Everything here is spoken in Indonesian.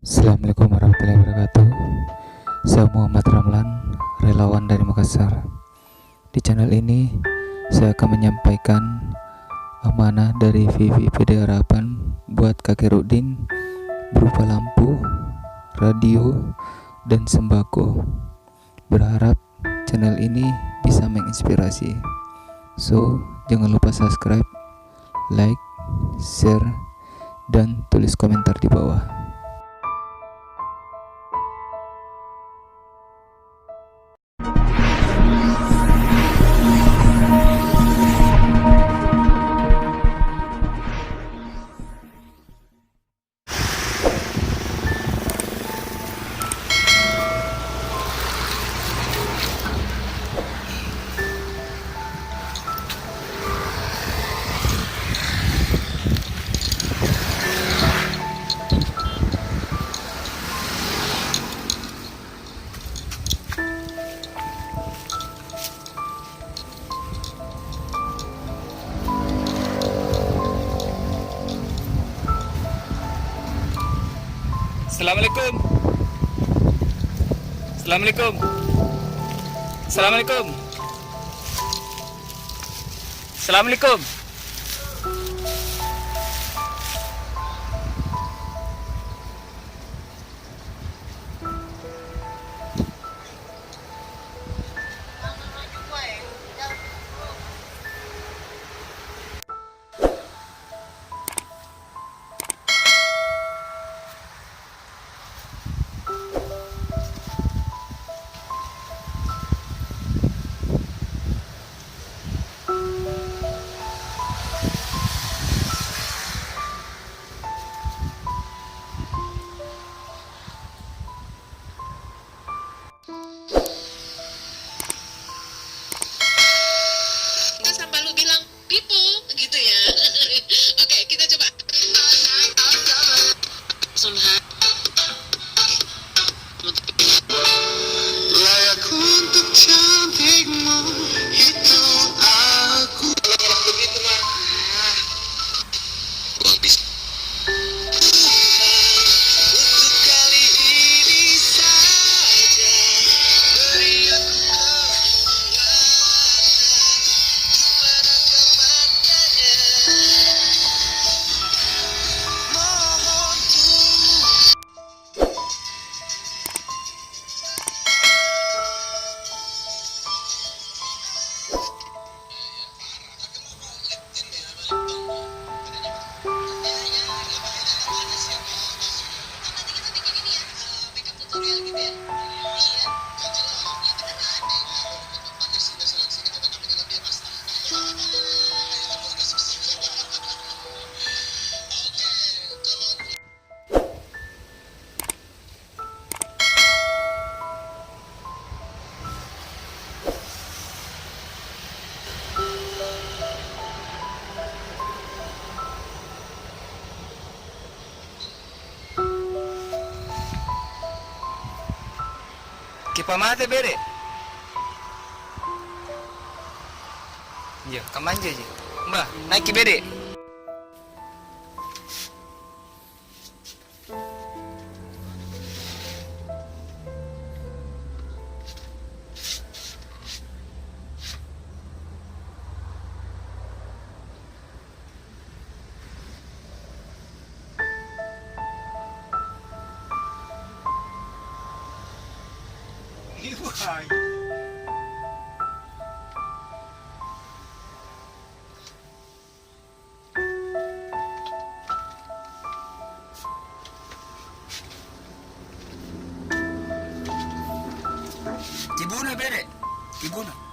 Assalamualaikum warahmatullahi wabarakatuh. Saya Muhammad Ramlan, relawan dari Makassar. Di channel ini saya akan menyampaikan amanah dari VVPD Harapan buat kakek Rudin berupa lampu, radio, dan sembako. Berharap channel ini bisa menginspirasi. So, jangan lupa subscribe, like, share, dan tulis komentar di bawah. Assalamualaikum. Assalamualaikum. Assalamualaikum. Assalamualaikum. Sampai lu bilang people gitu ya. Oke, kita coba. Layak untuk cantikmu, itu aku. Kalau begitu mah gua bisa. Untuk kali ini saja beri aku kemuliaan kepadanya. Mohon tunggu. Kipa mate bere. Iya, kamanja aja. Mbah, naik ke bere. Kibuna bere. Kibuna.